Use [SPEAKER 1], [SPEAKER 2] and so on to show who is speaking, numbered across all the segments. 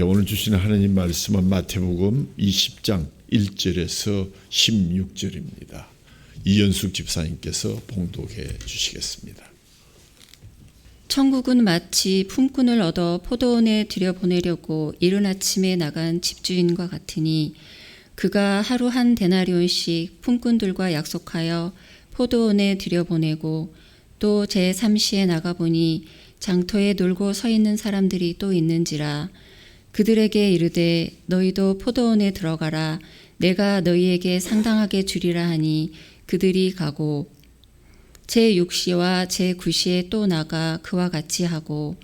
[SPEAKER 1] 오늘 주시는 하나님 말씀은 마태복음 20장 1절에서 16절입니다. 이연숙 집사님께서 봉독해 주시겠습니다.
[SPEAKER 2] 천국은 마치 품꾼을 얻어 포도원에 들여보내려고 이른 아침에 나간 집주인과 같으니 그가 하루 한 데나리온씩 품꾼들과 약속하여 포도원에 들여보내고 또 제3시에 나가보니 장터에 놀고 서 있는 사람들이 또 있는지라 그들에게 이르되 너희도 포도원에 들어가라 내가 너희에게 상당하게 주리라 하니 그들이 가고 제6시와 제9시에 또 나가 그와 같이 하고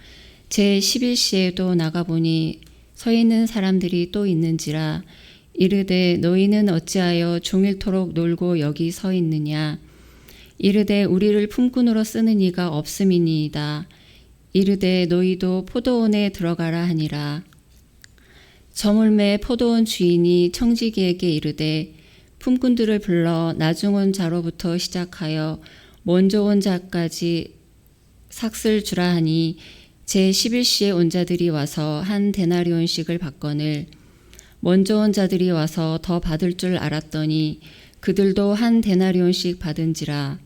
[SPEAKER 2] 제11시에도 나가보니 서 있는 사람들이 또 있는지라 이르되 너희는 어찌하여 종일토록 놀고 여기 서 있느냐 이르되 우리를 품꾼으로 쓰는 이가 없음이니이다 이르되 너희도 포도원에 들어가라 하니라 저물매 포도원 주인이 청지기에게 이르되 품꾼들을 불러 나중 온 자로부터 시작하여 먼저 온 자까지 삭슬 주라 하니 제11시에 온 자들이 와서 한 데나리온씩을 받거늘 먼저 온 자들이 와서 더 받을 줄 알았더니 그들도 한 데나리온씩 받은지라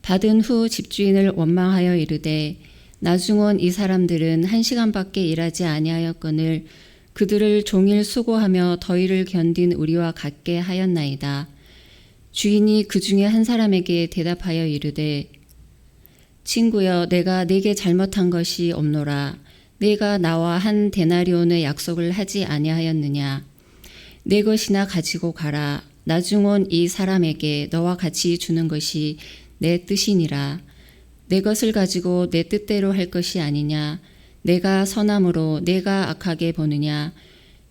[SPEAKER 2] 받은 후 집주인을 원망하여 이르되 나중 온 이 사람들은 1시간밖에 일하지 아니하였거늘 그들을 종일 수고하며 더위를 견딘 우리와 같게 하였나이다. 주인이 그 중에 한 사람에게 대답하여 이르되 친구여 내가 네게 잘못한 것이 없노라. 네가 나와 한 데나리온의 약속을 하지 아니하였느냐. 네 것이나 가지고 가라. 나중 온 이 사람에게 너와 같이 주는 것이 내 뜻이니라. 내 것을 가지고 내 뜻대로 할 것이 아니냐. 내가 선함으로 내가 악하게 보느냐.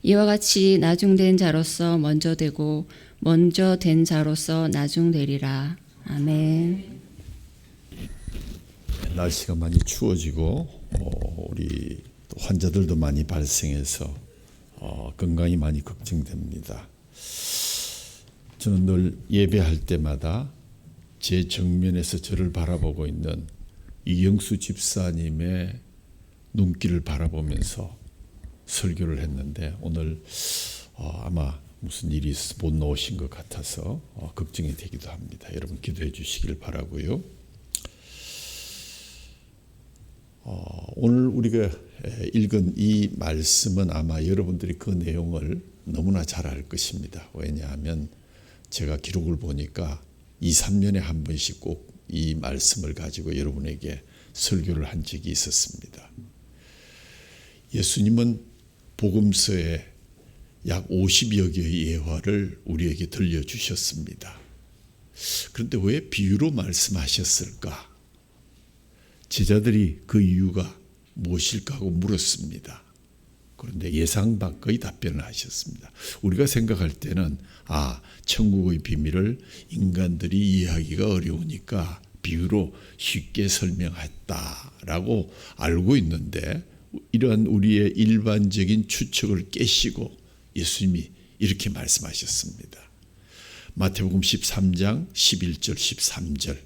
[SPEAKER 2] 이와 같이 나중된 자로서 먼저 되고 먼저 된 자로서 나중되리라. 아멘.
[SPEAKER 1] 날씨가 많이 추워지고 우리 환자들도 많이 발생해서 건강이 많이 걱정됩니다. 저는 늘 예배할 때마다 제 정면에서 저를 바라보고 있는 이영수 집사님의 눈길을 바라보면서 설교를 했는데 오늘 아마 무슨 일이 있어 못 나오신 것 같아서 걱정이 되기도 합니다. 여러분 기도해 주시길 바라고요. 오늘 우리가 읽은 이 말씀은 아마 여러분들이 그 내용을 너무나 잘 알 것입니다. 왜냐하면 제가 기록을 보니까 2, 3년에 한 번씩 꼭 이 말씀을 가지고 여러분에게 설교를 한 적이 있었습니다. 예수님은 복음서에 약 50여 개의 예화를 우리에게 들려주셨습니다. 그런데 왜 비유로 말씀하셨을까? 제자들이 그 이유가 무엇일까 하고 물었습니다. 그런데 예상 밖의 답변을 하셨습니다. 우리가 생각할 때는 천국의 비밀을 인간들이 이해하기가 어려우니까 비유로 쉽게 설명했다라고 알고 있는데 이러한 우리의 일반적인 추측을 깨시고 예수님이 이렇게 말씀하셨습니다. 마태복음 13장 11절 13절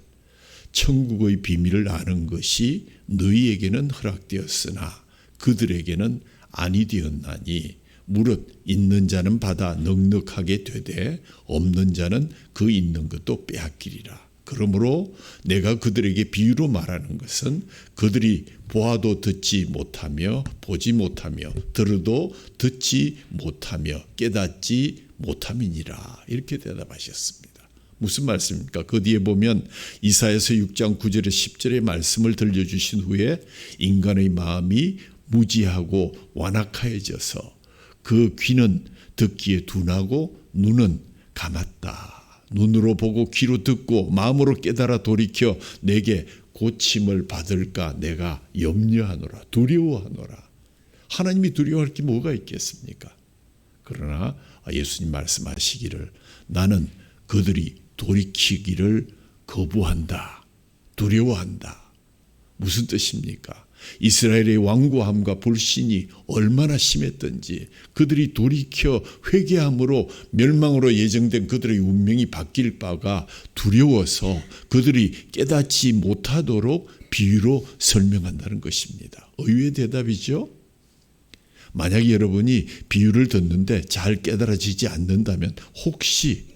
[SPEAKER 1] 천국의 비밀을 아는 것이 너희에게는 허락되었으나 그들에게는 아니 되었나니 무릇 있는 자는 받아 넉넉하게 되되 없는 자는 그 있는 것도 빼앗기리라. 그러므로 내가 그들에게 비유로 말하는 것은 그들이 보아도 듣지 못하며 보지 못하며 들어도 듣지 못하며 깨닫지 못함이니라. 이렇게 대답하셨습니다. 무슨 말씀입니까? 그 뒤에 보면 이사야서 6장 9절에 10절의 말씀을 들려주신 후에 인간의 마음이 무지하고 완악하여져서 그 귀는 듣기에 둔하고 눈은 감았다. 눈으로 보고 귀로 듣고 마음으로 깨달아 돌이켜 내게 고침을 받을까 내가 염려하노라. 두려워하노라. 하나님이 두려워할 게 뭐가 있겠습니까? 그러나 예수님 말씀하시기를 나는 그들이 돌이키기를 거부한다. 두려워한다. 무슨 뜻입니까? 이스라엘의 완고함과 불신이 얼마나 심했던지 그들이 돌이켜 회개함으로 멸망으로 예정된 그들의 운명이 바뀔 바가 두려워서 그들이 깨닫지 못하도록 비유로 설명한다는 것입니다. 의외의 대답이죠. 만약에 여러분이 비유를 듣는데 잘 깨달아지지 않는다면 혹시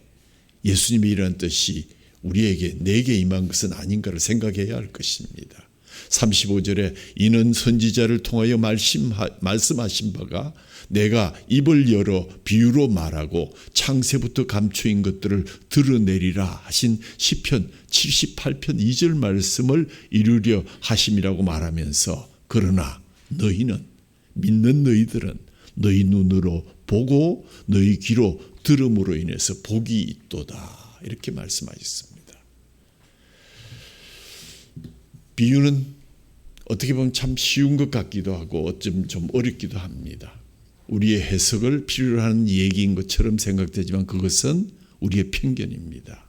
[SPEAKER 1] 예수님이 이러한 뜻이 우리에게 내게 임한 것은 아닌가를 생각해야 할 것입니다. 35절에 이는 선지자를 통하여 말씀하신 바가 내가 입을 열어 비유로 말하고 창세부터 감추인 것들을 드러내리라 하신 시편 78편 2절 말씀을 이루려 하심이라고 말하면서 그러나 너희는 믿는 너희들은 너희 눈으로 보고 너희 귀로 들음으로 인해서 복이 있도다 이렇게 말씀하셨습니다. 비유는 어떻게 보면 참 쉬운 것 같기도 하고 어쩜 좀 어렵기도 합니다. 우리의 해석을 필요로 하는 얘기인 것처럼 생각되지만 그것은 우리의 편견입니다.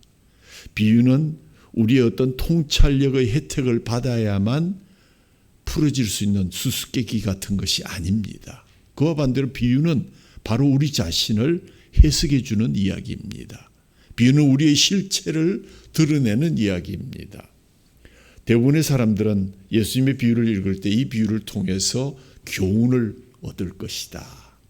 [SPEAKER 1] 비유는 우리의 어떤 통찰력의 혜택을 받아야만 풀어질 수 있는 수수께끼 같은 것이 아닙니다. 그와 반대로 비유는 바로 우리 자신을 해석해 주는 이야기입니다. 비유는 우리의 실체를 드러내는 이야기입니다. 대부분의 사람들은 예수님의 비유를 읽을 때 이 비유를 통해서 교훈을 얻을 것이다.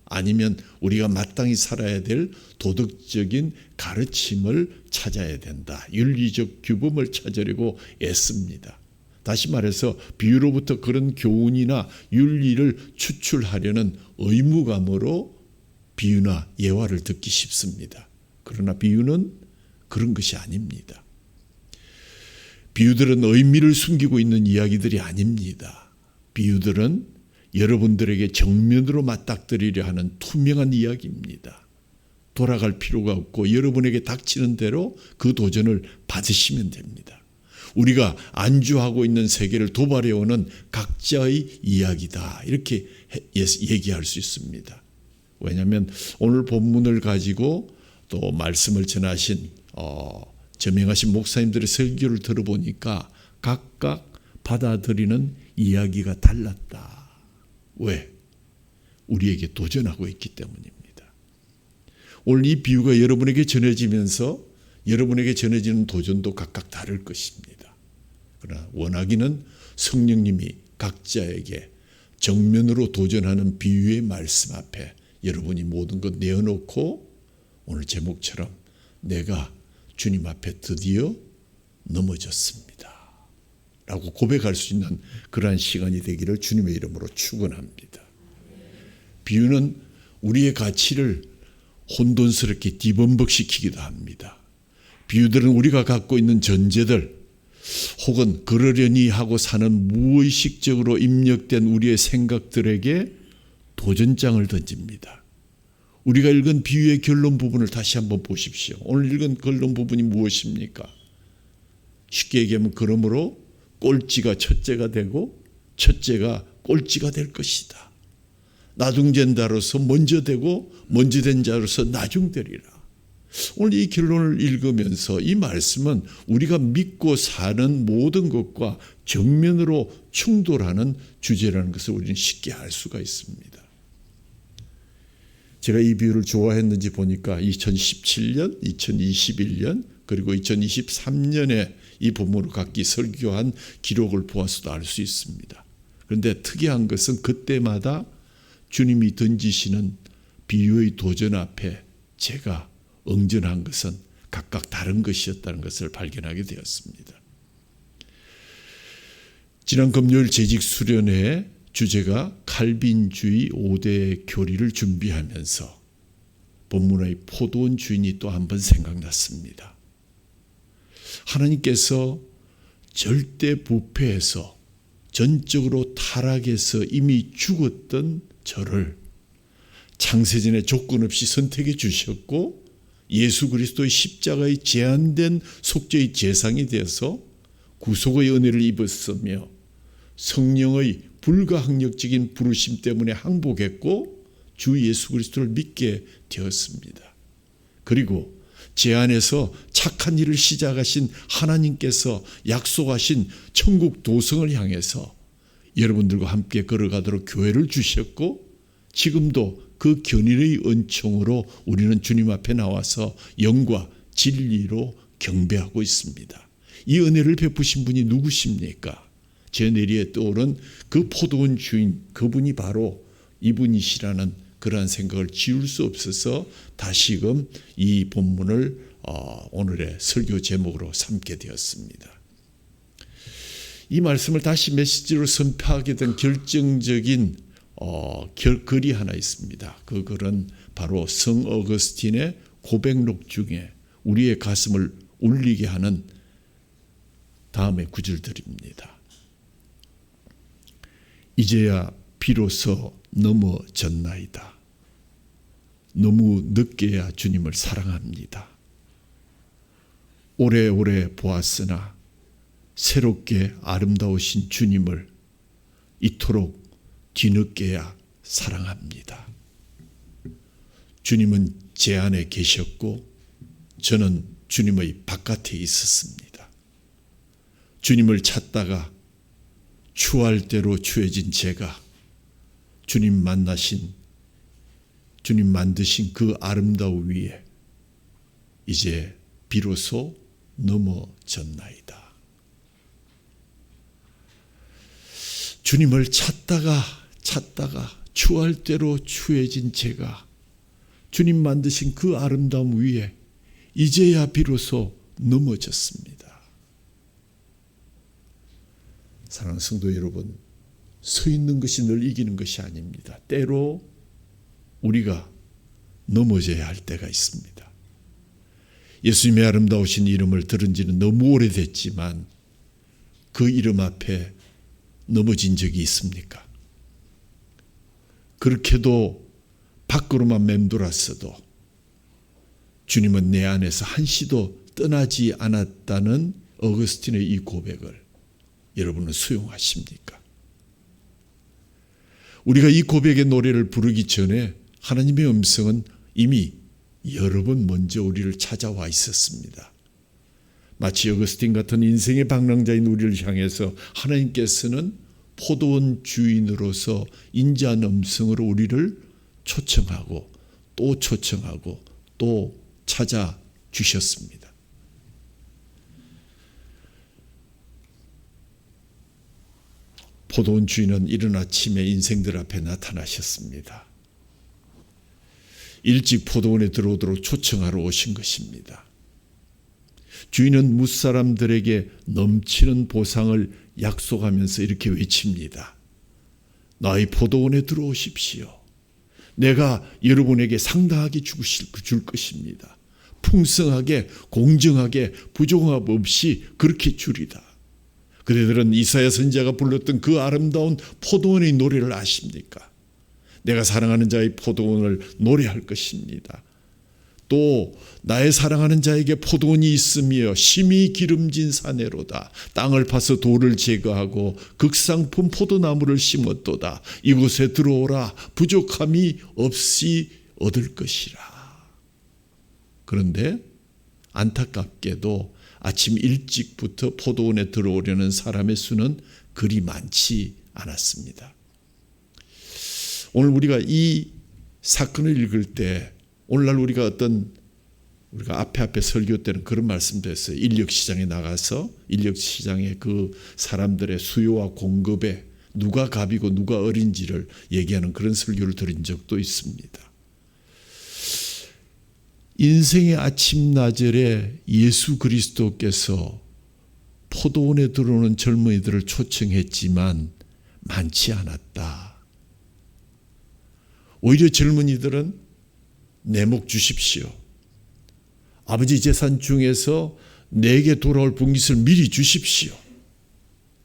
[SPEAKER 1] 아니면 우리가 마땅히 살아야 될 도덕적인 가르침을 찾아야 된다. 윤리적 규범을 찾으려고 애씁니다. 다시 말해서 비유로부터 그런 교훈이나 윤리를 추출하려는 의무감으로 비유나 예화를 듣기 쉽습니다. 그러나 비유는 그런 것이 아닙니다. 비유들은 의미를 숨기고 있는 이야기들이 아닙니다. 비유들은 여러분들에게 정면으로 맞닥뜨리려 하는 투명한 이야기입니다. 돌아갈 필요가 없고 여러분에게 닥치는 대로 그 도전을 받으시면 됩니다. 우리가 안주하고 있는 세계를 도발해오는 각자의 이야기다 이렇게 얘기할 수 있습니다. 왜냐하면 오늘 본문을 가지고 또 말씀을 전하신 저명하신 목사님들의 설교를 들어보니까 각각 받아들이는 이야기가 달랐다. 왜? 우리에게 도전하고 있기 때문입니다. 오늘 이 비유가 여러분에게 전해지면서 여러분에게 전해지는 도전도 각각 다를 것입니다. 그러나 원하기는 성령님이 각자에게 정면으로 도전하는 비유의 말씀 앞에 여러분이 모든 것 내어놓고 오늘 제목처럼 내가 주님 앞에 드디어 넘어졌습니다. 라고 고백할 수 있는 그러한 시간이 되기를 주님의 이름으로 축원합니다. 비유는 우리의 가치를 혼돈스럽게 뒤범벅시키기도 합니다. 비유들은 우리가 갖고 있는 전제들 혹은 그러려니 하고 사는 무의식적으로 입력된 우리의 생각들에게 도전장을 던집니다. 우리가 읽은 비유의 결론 부분을 다시 한번 보십시오. 오늘 읽은 결론 부분이 무엇입니까? 쉽게 얘기하면 그러므로 꼴찌가 첫째가 되고 첫째가 꼴찌가 될 것이다. 나중된 자로서 먼저 되고 먼저 된 자로서 나중되리라. 오늘 이 결론을 읽으면서 이 말씀은 우리가 믿고 사는 모든 것과 정면으로 충돌하는 주제라는 것을 우리는 쉽게 알 수가 있습니다. 제가 이 비유를 좋아했는지 보니까 2017년, 2021년 그리고 2023년에 이 본문을 각기 설교한 기록을 보아서도 알 수 있습니다. 그런데 특이한 것은 그때마다 주님이 던지시는 비유의 도전 앞에 제가 응전한 것은 각각 다른 것이었다는 것을 발견하게 되었습니다. 지난 금요일 재직 수련회 주제가 칼빈주의 5대 교리를 준비하면서 본문의 포도원 주인이 또 한 번 생각났습니다. 하나님께서 절대 부패해서 전적으로 타락해서 이미 죽었던 저를 창세전에 조건 없이 선택해 주셨고 예수 그리스도의 십자가의 제한된 속죄의 제상이 되어서 구속의 은혜를 입었으며 성령의 불가항력적인 부르심 때문에 항복했고 주 예수 그리스도를 믿게 되었습니다. 그리고 제 안에서 착한 일을 시작하신 하나님께서 약속하신 천국 도성을 향해서 여러분들과 함께 걸어가도록 교회를 주셨고 지금도 그 견인의 은총으로 우리는 주님 앞에 나와서 영과 진리로 경배하고 있습니다. 이 은혜를 베푸신 분이 누구십니까? 제 뇌리에 떠오른 그 포도원 주인, 그분이 바로 이분이시라는 그러한 생각을 지울 수 없어서 다시금 이 본문을 오늘의 설교 제목으로 삼게 되었습니다. 이 말씀을 다시 메시지로 선포하게 된 결정적인 글이 하나 있습니다. 그 글은 바로 성 어거스틴의 고백록 중에 우리의 가슴을 울리게 하는 다음의 구절들입니다. 이제야 비로소 넘어졌나이다. 너무 늦게야 주님을 사랑합니다. 오래오래 보았으나 새롭게 아름다우신 주님을 이토록 뒤늦게야 사랑합니다. 주님은 제 안에 계셨고 저는 주님의 바깥에 있었습니다. 주님을 찾다가 추할 대로 추해진 제가 주님 만드신 그 아름다움 위에 이제 비로소 넘어졌나이다. 주님을 찾다가 추할 대로 추해진 제가 주님 만드신 그 아름다움 위에 이제야 비로소 넘어졌습니다. 사랑하는 성도 여러분, 서 있는 것이 늘 이기는 것이 아닙니다. 때로 우리가 넘어져야 할 때가 있습니다. 예수님의 아름다우신 이름을 들은 지는 너무 오래됐지만 그 이름 앞에 넘어진 적이 있습니까? 그렇게도 밖으로만 맴돌았어도 주님은 내 안에서 한시도 떠나지 않았다는 어거스틴의 이 고백을 여러분은 수용하십니까? 우리가 이 고백의 노래를 부르기 전에 하나님의 음성은 이미 여러 번 먼저 우리를 찾아와 있었습니다. 마치 어거스틴 같은 인생의 방랑자인 우리를 향해서 하나님께서는 포도원 주인으로서 인자한 음성으로 우리를 초청하고 또 찾아주셨습니다. 포도원 주인은 이른 아침에 인생들 앞에 나타나셨습니다. 일찍 포도원에 들어오도록 초청하러 오신 것입니다. 주인은 무사람들에게 넘치는 보상을 약속하면서 이렇게 외칩니다. 나의 포도원에 들어오십시오. 내가 여러분에게 상당하게 줄 것입니다. 풍성하게, 공정하게, 부족함 없이 그렇게 주리다. 그대들은 이사야 선지자가 불렀던 그 아름다운 포도원의 노래를 아십니까? 내가 사랑하는 자의 포도원을 노래할 것입니다. 또 나의 사랑하는 자에게 포도원이 있으며 심히 기름진 사내로다. 땅을 파서 돌을 제거하고 극상품 포도나무를 심었도다. 이곳에 들어오라. 부족함이 없이 얻을 것이라. 그런데 안타깝게도 아침 일찍부터 포도원에 들어오려는 사람의 수는 그리 많지 않았습니다. 오늘 우리가 이 사건을 읽을 때 오늘날 우리가 앞에 설교 때는 그런 말씀도 했어요. 인력시장에 나가서 인력시장의 그 사람들의 수요와 공급에 누가 갑이고 누가 어린지를 얘기하는 그런 설교를 드린 적도 있습니다. 인생의 아침나절에 예수 그리스도께서 포도원에 들어오는 젊은이들을 초청했지만 많지 않았다. 오히려 젊은이들은 내 목 주십시오. 아버지 재산 중에서 내게 돌아올 분깃을 미리 주십시오.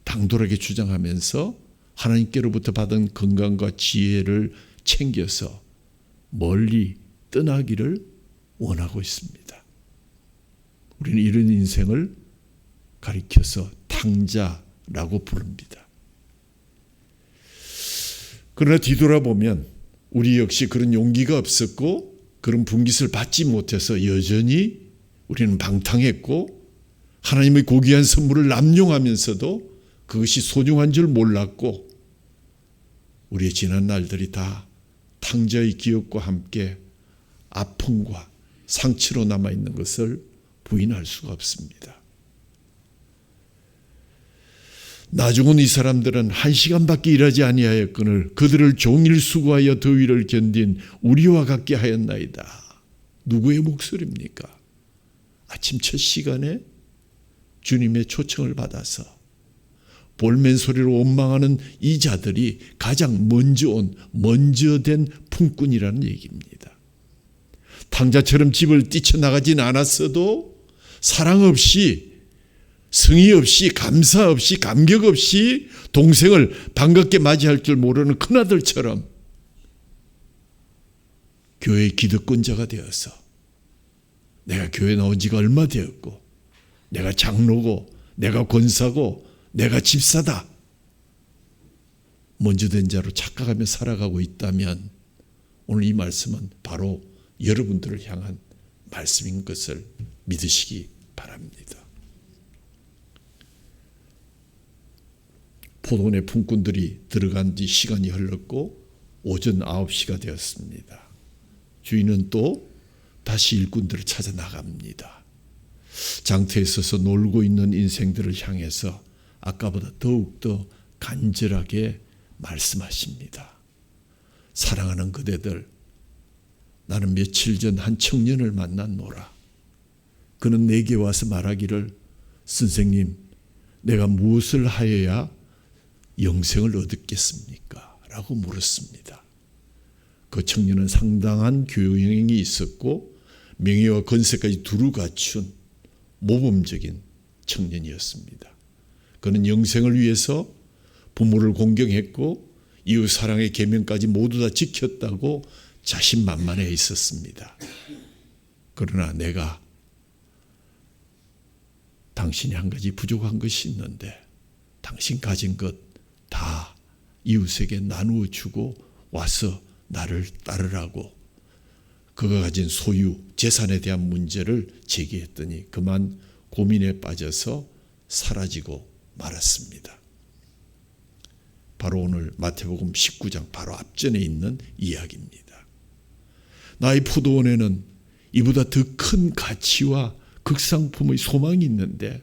[SPEAKER 1] 당돌하게 주장하면서 하나님께로부터 받은 건강과 지혜를 챙겨서 멀리 떠나기를 원하고 있습니다. 우리는 이런 인생을 가리켜서 탕자라고 부릅니다. 그러나 뒤돌아보면 우리 역시 그런 용기가 없었고 그런 분깃을 받지 못해서 여전히 우리는 방탕했고 하나님의 고귀한 선물을 남용하면서도 그것이 소중한 줄 몰랐고 우리의 지난 날들이 다 탕자의 기억과 함께 아픔과 상처로 남아있는 것을 부인할 수가 없습니다. 나중은 이 사람들은 1시간밖에 일하지 아니하였거늘 그들을 종일 수고하여 더위를 견딘 우리와 같게 하였나이다. 누구의 목소리입니까? 아침 첫 시간에 주님의 초청을 받아서 볼멘 소리로 원망하는 이 자들이 가장 먼저 된 품꾼이라는 얘기입니다. 탕자처럼 집을 뛰쳐나가진 않았어도 사랑 없이, 성의 없이, 감사 없이, 감격 없이 동생을 반갑게 맞이할 줄 모르는 큰아들처럼 교회의 기득권자가 되어서 내가 교회 나온 지가 얼마 되었고 내가 장로고 내가 권사고 내가 집사다, 먼저 된 자로 착각하며 살아가고 있다면 오늘 이 말씀은 바로 여러분들을 향한 말씀인 것을 믿으시기 바랍니다. 포도원의 품꾼들이 들어간 뒤 시간이 흘렀고 오전 9시가 되었습니다. 주인은 또 다시 일꾼들을 찾아 나갑니다. 장터에 서서 놀고 있는 인생들을 향해서 아까보다 더욱더 간절하게 말씀하십니다. 사랑하는 그대들, 나는 며칠 전 한 청년을 만났노라. 그는 내게 와서 말하기를, 선생님, 내가 무엇을 하여야 영생을 얻겠습니까? 라고 물었습니다. 그 청년은 상당한 교양이 있었고 명예와 권세까지 두루 갖춘 모범적인 청년이었습니다. 그는 영생을 위해서 부모를 공경했고 이웃 사랑의 계명까지 모두 다 지켰다고 자신만만해 있었습니다. 그러나 내가 당신이 한 가지 부족한 것이 있는데 당신 가진 것 다 이웃에게 나누어 주고 와서 나를 따르라고 그가 가진 소유, 재산에 대한 문제를 제기했더니 그만 고민에 빠져서 사라지고 말았습니다. 바로 오늘 마태복음 19장 바로 앞전에 있는 이야기입니다. 나의 포도원에는 이보다 더 큰 가치와 극상품의 소망이 있는데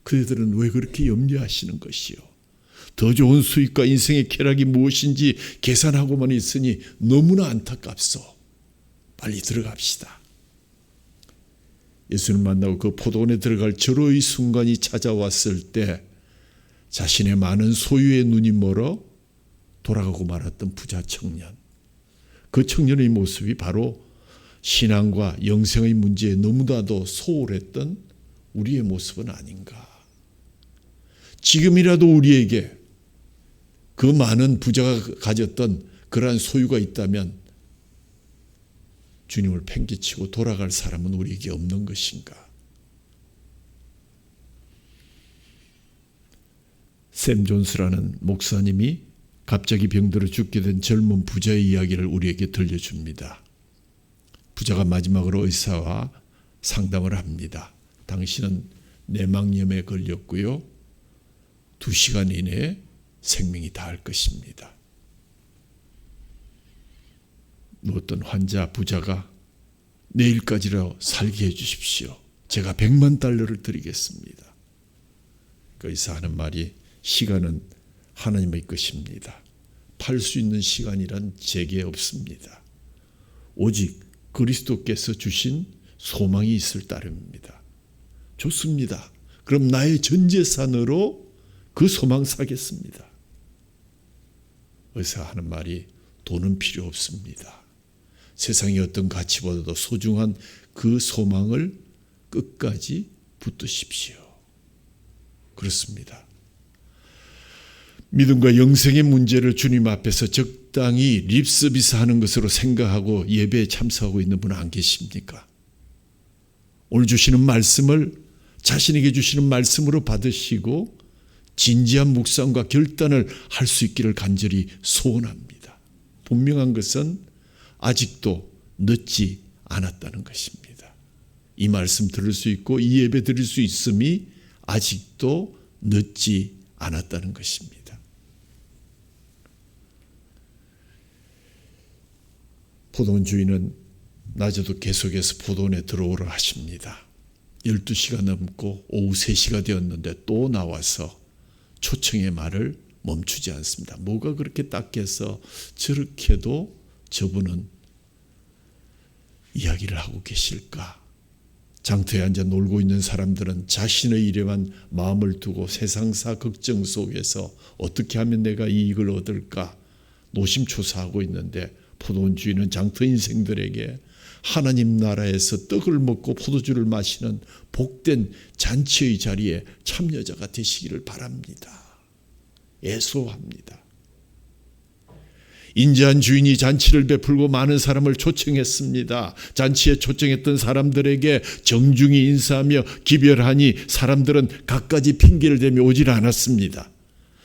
[SPEAKER 1] 그들은 왜 그렇게 염려하시는 것이요? 더 좋은 수익과 인생의 쾌락이 무엇인지 계산하고만 있으니 너무나 안타깝소. 빨리 들어갑시다. 예수를 만나고 그 포도원에 들어갈 절호의 순간이 찾아왔을 때 자신의 많은 소유에 눈이 멀어 돌아가고 말았던 부자 청년. 그 청년의 모습이 바로 신앙과 영생의 문제에 너무나도 소홀했던 우리의 모습은 아닌가. 지금이라도 우리에게 그 많은 부자가 가졌던 그러한 소유가 있다면 주님을 팽개치고 돌아갈 사람은 우리에게 없는 것인가? 샘 존스라는 목사님이 갑자기 병들어 죽게 된 젊은 부자의 이야기를 우리에게 들려줍니다. 부자가 마지막으로 의사와 상담을 합니다. 당신은 내막염에 걸렸고요. 2시간 이내에 생명이 다할 것입니다. 어떤 환자 부자가 내일까지라도 살게 해주십시오. 제가 100만 달러를 드리겠습니다. 그 의사 하는 말이 시간은 하나님의 것입니다. 팔 수 있는 시간이란 제게 없습니다. 오직 그리스도께서 주신 소망이 있을 따름입니다. 좋습니다. 그럼 나의 전 재산으로 그 소망 사겠습니다. 의사 하는 말이 돈은 필요 없습니다. 세상의 어떤 가치보다도 소중한 그 소망을 끝까지 붙드십시오. 그렇습니다. 믿음과 영생의 문제를 주님 앞에서 적당히 립서비스 하는 것으로 생각하고 예배에 참석하고 있는 분 안 계십니까? 오늘 주시는 말씀을 자신에게 주시는 말씀으로 받으시고 진지한 묵상과 결단을 할 수 있기를 간절히 소원합니다. 분명한 것은 아직도 늦지 않았다는 것입니다. 이 말씀 들을 수 있고 이 예배 드릴 수 있음이 아직도 늦지 않았다는 것입니다. 포도원 주인은 낮에도 계속해서 포도원에 들어오라 하십니다. 12시가 넘고 오후 3시가 되었는데 또 나와서 초청의 말을 멈추지 않습니다. 뭐가 그렇게 딱해서 저렇게도 저분은 이야기를 하고 계실까? 장터에 앉아 놀고 있는 사람들은 자신의 일에만 마음을 두고 세상사 걱정 속에서 어떻게 하면 내가 이익을 얻을까 노심초사하고 있는데, 포도원 주인은 장터 인생들에게 하나님 나라에서 떡을 먹고 포도주를 마시는 복된 잔치의 자리에 참여자가 되시기를 바랍니다. 애소합니다. 인자한 주인이 잔치를 베풀고 많은 사람을 초청했습니다. 잔치에 초청했던 사람들에게 정중히 인사하며 기별하니 사람들은 갖가지 핑계를 대며 오질 않았습니다.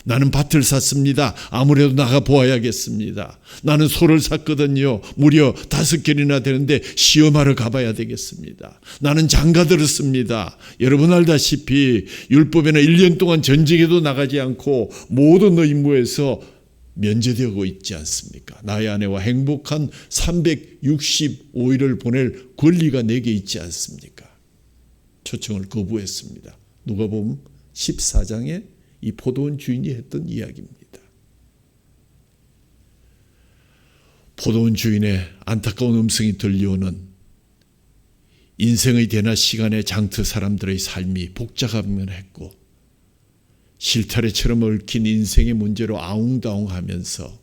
[SPEAKER 1] 나는 밭을 샀습니다. 아무래도 나가 보아야겠습니다. 나는 소를 샀거든요. 무려 5개이나 되는데 시험하러 가봐야 되겠습니다. 나는 장가 들었습니다. 여러분 알다시피 율법에는 1년 동안 전쟁에도 나가지 않고 모든 의무에서 면제되고 있지 않습니까? 나의 아내와 행복한 365일을 보낼 권리가 내게 있지 않습니까? 초청을 거부했습니다. 누가복음 14장에 이 포도원 주인이 했던 이야기입니다. 포도원 주인의 안타까운 음성이 들려오는 인생의 대낮 시간에 장터 사람들의 삶이 복잡하면했고 실타래처럼 얽힌 인생의 문제로 아웅다웅하면서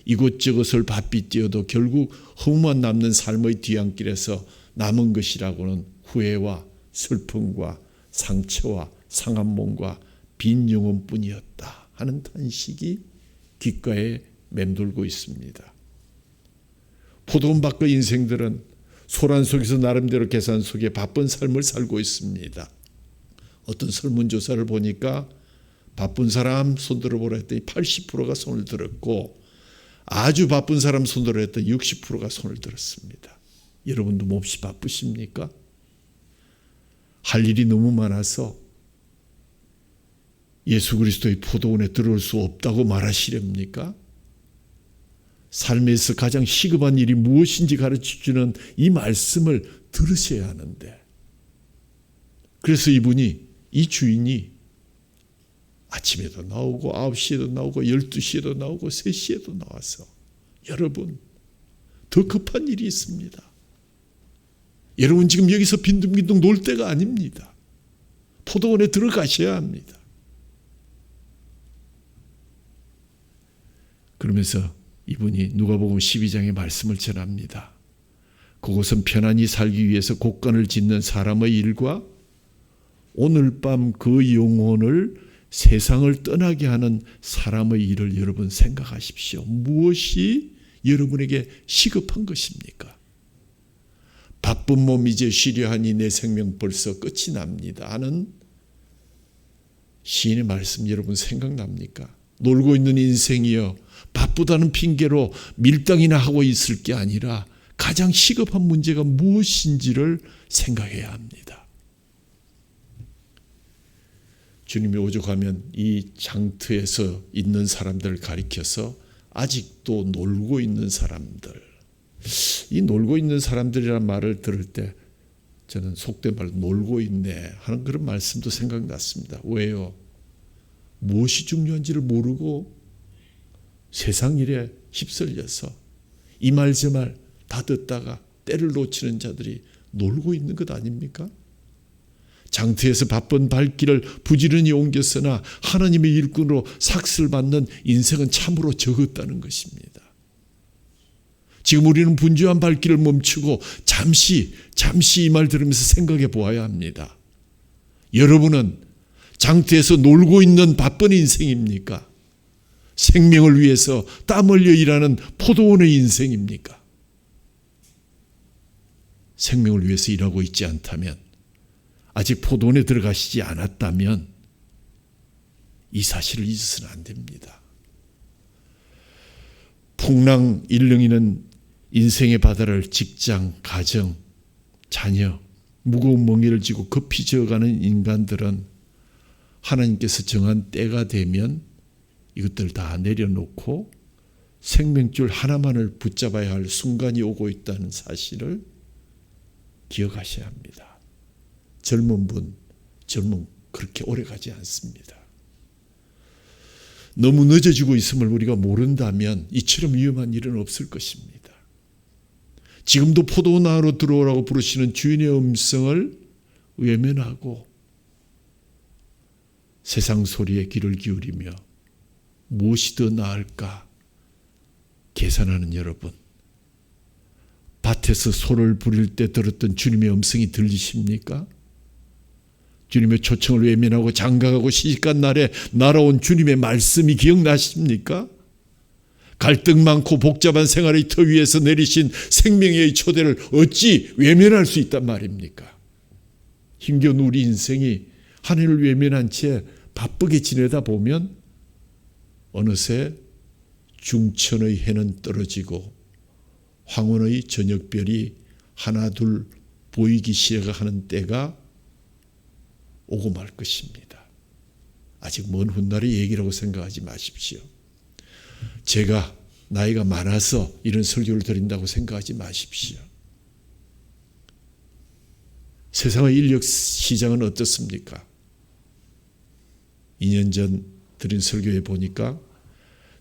[SPEAKER 1] 이곳저곳을 바삐 뛰어도 결국 흠만 남는 삶의 뒤안길에서 남은 것이라고는 후회와 슬픔과 상처와 상한 몸과 빈 영혼뿐이었다 하는 탄식이 귓가에 맴돌고 있습니다. 포도원 밖의 인생들은 소란 속에서 나름대로 계산 속에 바쁜 삶을 살고 있습니다. 어떤 설문조사를 보니까 바쁜 사람 손 들어보라 했더니 80%가 손을 들었고 아주 바쁜 사람 손 들어 했더니 60%가 손을 들었습니다. 여러분도 몹시 바쁘십니까? 할 일이 너무 많아서 예수 그리스도의 포도원에 들어올 수 없다고 말하시렵니까? 삶에서 가장 시급한 일이 무엇인지 가르쳐주는 이 말씀을 들으셔야 하는데, 그래서 이 주인이 아침에도 나오고 9시에도 나오고 12시에도 나오고 3시에도 나와서 여러분 더 급한 일이 있습니다. 여러분 지금 여기서 빈둥빈둥 놀 때가 아닙니다. 포도원에 들어가셔야 합니다. 그러면서 이분이 누가복음 12장의 말씀을 전합니다. 그곳은 편안히 살기 위해서 곳간을 짓는 사람의 일과 오늘 밤 그 영혼을 세상을 떠나게 하는 사람의 일을 여러분 생각하십시오. 무엇이 여러분에게 시급한 것입니까? 바쁜 몸 이제 쉬려하니 내 생명 벌써 끝이 납니다 하는 시인의 말씀 여러분 생각납니까? 놀고 있는 인생이여 바쁘다는 핑계로 밀당이나 하고 있을 게 아니라 가장 시급한 문제가 무엇인지를 생각해야 합니다. 주님이 오죽하면 이 장터에서 있는 사람들을 가리켜서 아직도 놀고 있는 사람들, 이 놀고 있는 사람들이라는 말을 들을 때 저는 속된 말로 놀고 있네 하는 그런 말씀도 생각났습니다. 왜요? 무엇이 중요한지를 모르고 세상 일에 휩쓸려서 이 말 저 말 다 듣다가 때를 놓치는 자들이 놀고 있는 것 아닙니까? 장터에서 바쁜 발길을 부지런히 옮겼으나 하나님의 일꾼으로 삭슬 받는 인생은 참으로 적었다는 것입니다. 지금 우리는 분주한 발길을 멈추고 잠시 이 말 들으면서 생각해 보아야 합니다. 여러분은 장터에서 놀고 있는 바쁜 인생입니까? 생명을 위해서 땀 흘려 일하는 포도원의 인생입니까? 생명을 위해서 일하고 있지 않다면, 아직 포도원에 들어가시지 않았다면 이 사실을 잊어서는 안 됩니다. 풍랑 일렁이는 인생의 바다를 직장, 가정, 자녀, 무거운 멍에를 지고 급히 저어가는 인간들은 하나님께서 정한 때가 되면 이것들 다 내려놓고 생명줄 하나만을 붙잡아야 할 순간이 오고 있다는 사실을 기억하셔야 합니다. 젊은 그렇게 오래 가지 않습니다. 너무 늦어지고 있음을 우리가 모른다면 이처럼 위험한 일은 없을 것입니다. 지금도 포도원 안으로 들어오라고 부르시는 주인의 음성을 외면하고 세상 소리에 귀를 기울이며 무엇이 더 나을까 계산하는 여러분, 밭에서 소를 부릴 때 들었던 주님의 음성이 들리십니까? 주님의 초청을 외면하고 장가가고 시집간 날에 날아온 주님의 말씀이 기억나십니까? 갈등 많고 복잡한 생활의 터 위에서 내리신 생명의 초대를 어찌 외면할 수 있단 말입니까? 힘겨운 우리 인생이 하늘을 외면한 채 바쁘게 지내다 보면 어느새 중천의 해는 떨어지고 황혼의 저녁별이 하나 둘 보이기 시작하는 때가 오고 말 것입니다. 아직 먼 훗날의 얘기라고 생각하지 마십시오. 제가 나이가 많아서 이런 설교를 드린다고 생각하지 마십시오. 세상의 인력 시장은 어떻습니까? 2년 전 드린 설교에 보니까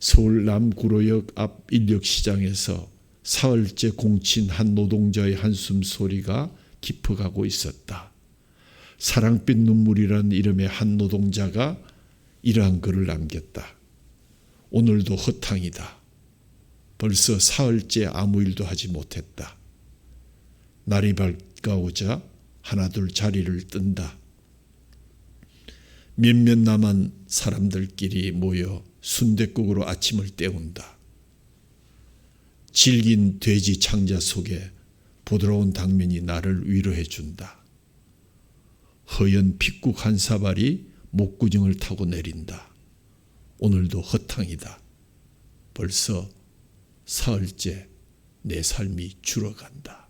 [SPEAKER 1] 서울 남구로역 앞 인력 시장에서 사흘째 공친 한 노동자의 한숨 소리가 깊어가고 있었다. 사랑빛 눈물이라는 이름의 한 노동자가 이러한 글을 남겼다. 오늘도 허탕이다. 벌써 사흘째 아무 일도 하지 못했다. 날이 밝아오자 하나둘 자리를 뜬다. 몇몇 남은 사람들끼리 모여 순댓국으로 아침을 때운다. 질긴 돼지 창자 속에 부드러운 당면이 나를 위로해 준다. 허연 핏국 한 사발이 목구정을 타고 내린다. 오늘도 허탕이다. 벌써 사흘째 내 삶이 줄어간다.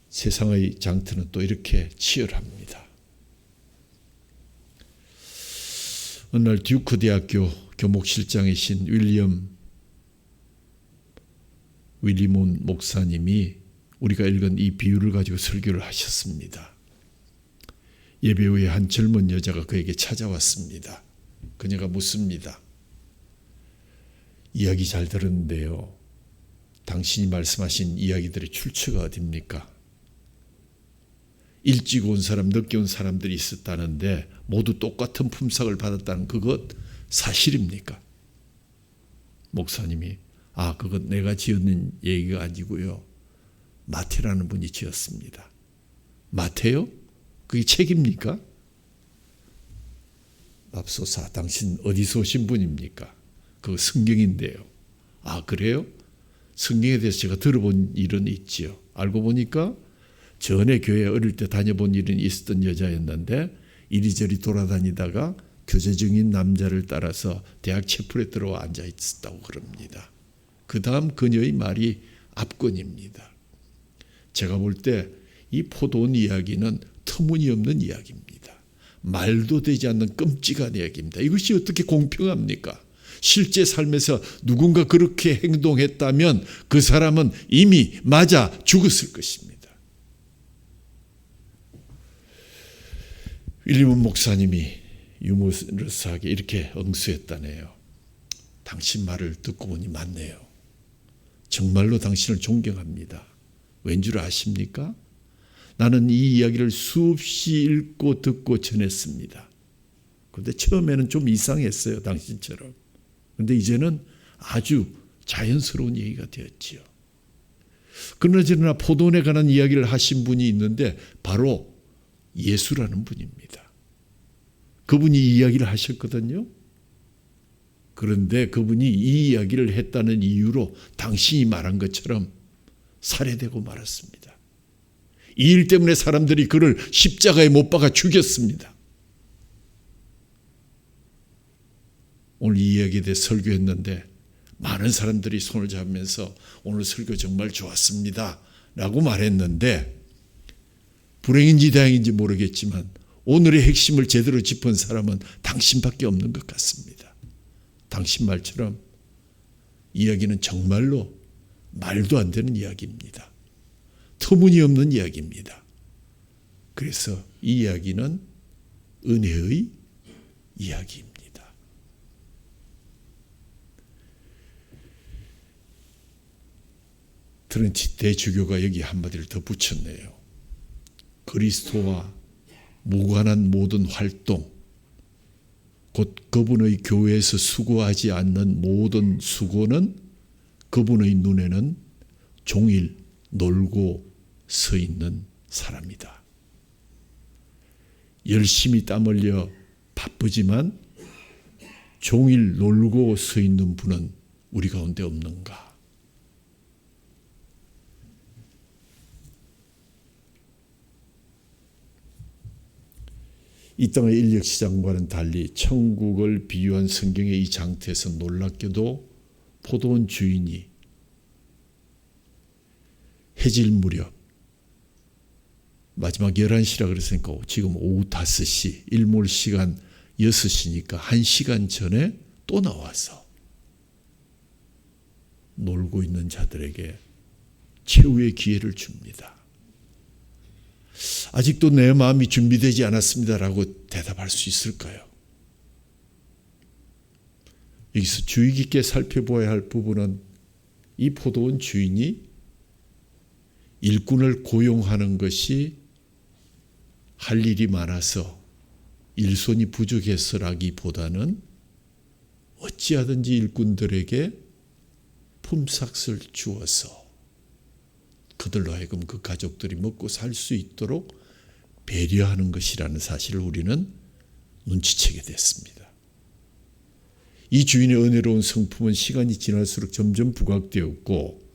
[SPEAKER 1] 세상의 장터는 또 이렇게 치열합니다. 어느 날 듀크 대학교 교목실장이신 윌리몬 목사님이 우리가 읽은 이 비유를 가지고 설교를 하셨습니다. 예배 후에 한 젊은 여자가 그에게 찾아왔습니다. 그녀가 묻습니다. 이야기 잘 들었는데요. 당신이 말씀하신 이야기들의 출처가 어디입니까? 일찍 온 사람, 늦게 온 사람들이 있었다는데 모두 똑같은 품삯을 받았다는 그것 사실입니까? 목사님이 그것 내가 지었는 얘기가 아니고요. 마태라는 분이 지었습니다. 마태요? 그게 책입니까? 맙소사, 당신 어디서 오신 분입니까? 그거 성경인데요. 그래요? 성경에 대해서 제가 들어본 일은 있지요. 알고 보니까 전에 교회 어릴 때 다녀본 일은 있었던 여자였는데 이리저리 돌아다니다가 교제 중인 남자를 따라서 대학 채플에 들어와 앉아 있었다고 그럽니다. 그 다음 그녀의 말이 압권입니다. 제가 볼 때 이 포도원 이야기는 터무니없는 이야기입니다. 말도 되지 않는 끔찍한 이야기입니다. 이것이 어떻게 공평합니까? 실제 삶에서 누군가 그렇게 행동했다면 그 사람은 이미 맞아 죽었을 것입니다. 윌리몬 목사님이 유머러스하게 이렇게 응수했다네요. 당신 말을 듣고 보니 맞네요. 정말로 당신을 존경합니다. 왠 줄 아십니까? 나는 이 이야기를 수없이 읽고 듣고 전했습니다. 그런데 처음에는 좀 이상했어요. 당신처럼. 그런데 이제는 아주 자연스러운 얘기가 되었지요. 그러나 포도원에 관한 이야기를 하신 분이 있는데 바로 예수라는 분입니다. 그분이 이 이야기를 하셨거든요. 그런데 그분이 이 이야기를 했다는 이유로 당신이 말한 것처럼 살해되고 말았습니다. 이 일 때문에 사람들이 그를 십자가에 못 박아 죽였습니다. 오늘 이 이야기에 대해 설교했는데 많은 사람들이 손을 잡으면서 오늘 설교 정말 좋았습니다 라고 말했는데 불행인지 다행인지 모르겠지만 오늘의 핵심을 제대로 짚은 사람은 당신밖에 없는 것 같습니다. 당신 말처럼 이야기는 정말로 말도 안 되는 이야기입니다. 터무니없는 이야기입니다. 그래서 이 이야기는 은혜의 이야기입니다. 트렌치 대주교가 여기 한마디를 더 붙였네요. 그리스도와 무관한 모든 활동, 곧 그분의 교회에서 수고하지 않는 모든 수고는 그분의 눈에는 종일 놀고 서 있는 사람이다. 열심히 땀 흘려 바쁘지만 종일 놀고 서 있는 분은 우리 가운데 없는가? 이 땅의 인력시장과는 달리 천국을 비유한 성경의 이 장태에서 놀랍게도 포도원 주인이 해질 무렵 마지막 11시라 그랬으니까 지금 오후 5시 일몰 시간 6시니까 1시간 전에 또 나와서 놀고 있는 자들에게 최후의 기회를 줍니다. 아직도 내 마음이 준비되지 않았습니다라고 대답할 수 있을까요? 여기서 주의 깊게 살펴보아야 할 부분은 이 포도원 주인이 일꾼을 고용하는 것이 할 일이 많아서 일손이 부족해서라기보다는 어찌하든지 일꾼들에게 품삯을 주어서 그들로 하여금 그 가족들이 먹고 살 수 있도록 배려하는 것이라는 사실을 우리는 눈치채게 됐습니다. 이 주인의 은혜로운 성품은 시간이 지날수록 점점 부각되었고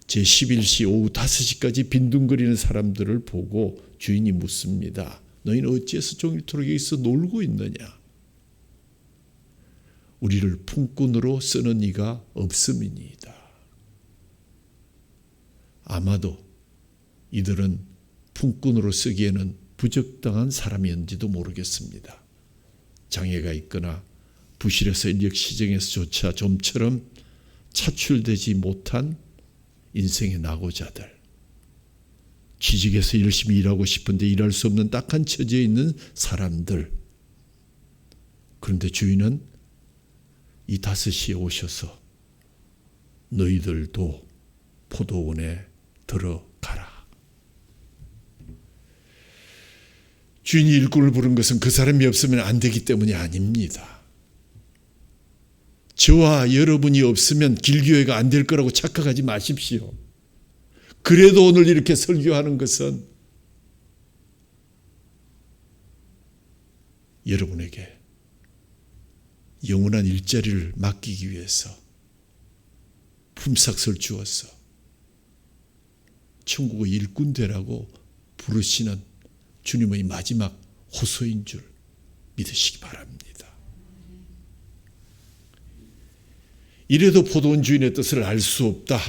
[SPEAKER 1] 제11시 오후 5시까지 빈둥거리는 사람들을 보고 주인이 묻습니다. 너희는 어찌해서 종일토록 여기서 놀고 있느냐? 우리를 품꾼으로 쓰는 이가 없음이니이다. 아마도 이들은 품꾼으로 쓰기에는 부적당한 사람이었는지도 모르겠습니다. 장애가 있거나 부실해서 인력 시정에서조차 좀처럼 차출되지 못한 인생의 낙오자들, 취직해서 열심히 일하고 싶은데 일할 수 없는 딱한 처지에 있는 사람들. 그런데 주인은 이 5시에 오셔서 너희들도 포도원에 들어가라. 주인이 일꾼을 부른 것은 그 사람이 없으면 안 되기 때문이 아닙니다. 저와 여러분이 없으면 길교회가 안 될 거라고 착각하지 마십시오. 그래도 오늘 이렇게 설교하는 것은 여러분에게 영원한 일자리를 맡기기 위해서 품삯을 주어서 천국의 일꾼 되라고 부르시는 주님의 마지막 호소인 줄 믿으시기 바랍니다. 이래도 포도원 주인의 뜻을 알 수 없다,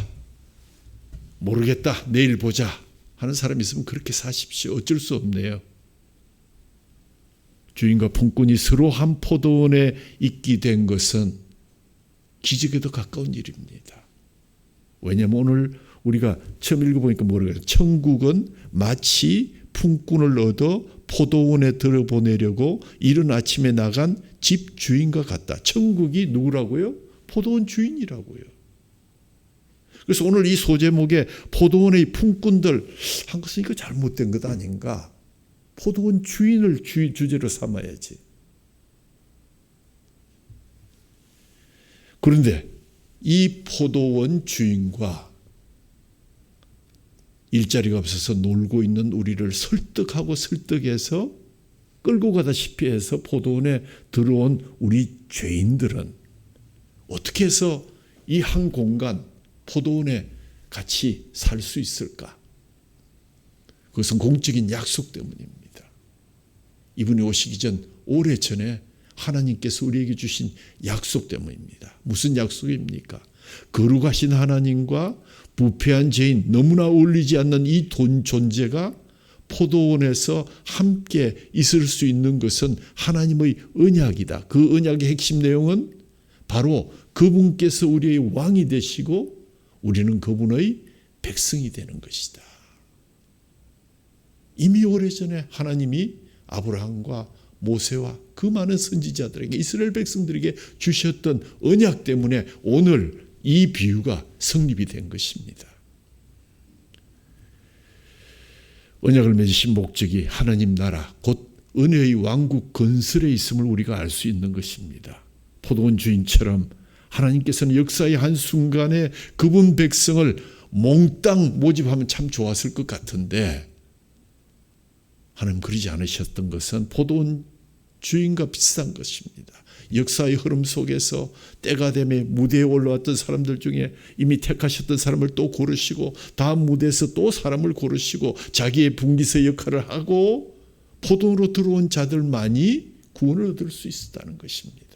[SPEAKER 1] 모르겠다, 내일 보자 하는 사람이 있으면 그렇게 사십시오. 어쩔 수 없네요. 주인과 품꾼이 서로 한 포도원에 있게 된 것은 기적에도 가까운 일입니다. 왜냐하면 오늘 우리가 처음 읽어보니까 뭐라고 해요? 천국은 마치 품꾼을 얻어 포도원에 들어보내려고 이른 아침에 나간 집 주인과 같다. 천국이 누구라고요? 포도원 주인이라고요. 그래서 오늘 이 소제목에 포도원의 품꾼들 한 것은 이거 잘못된 것 아닌가? 포도원 주인을 주제로 삼아야지. 그런데 이 포도원 주인과 일자리가 없어서 놀고 있는 우리를 설득하고 설득해서 끌고 가다시피 해서 포도원에 들어온 우리 죄인들은 어떻게 해서 이 한 공간 포도원에 같이 살 수 있을까? 그것은 공적인 약속 때문입니다. 이분이 오시기 전 오래전에 하나님께서 우리에게 주신 약속 때문입니다. 무슨 약속입니까? 거룩하신 하나님과 부패한 죄인, 너무나 어울리지 않는 이 존재가 포도원에서 함께 있을 수 있는 것은 하나님의 언약이다. 그 언약의 핵심 내용은 바로 그분께서 우리의 왕이 되시고 우리는 그분의 백성이 되는 것이다. 이미 오래전에 하나님이 아브라함과 모세와 그 많은 선지자들에게 이스라엘 백성들에게 주셨던 언약 때문에 오늘 이 비유가 성립이 된 것입니다. 언약을 맺으신 목적이 하나님 나라 곧 은혜의 왕국 건설에 있음을 우리가 알 수 있는 것입니다. 포도원 주인처럼 하나님께서는 역사의 한순간에 그분 백성을 몽땅 모집하면 참 좋았을 것 같은데 하나님 그러지 않으셨던 것은 포도원 주인과 비슷한 것입니다. 역사의 흐름 속에서 때가 되매 무대에 올라왔던 사람들 중에 이미 택하셨던 사람을 또 고르시고 다음 무대에서 또 사람을 고르시고 자기의 분기서 역할을 하고 포도원으로 들어온 자들만이 구원을 얻을 수 있었다는 것입니다.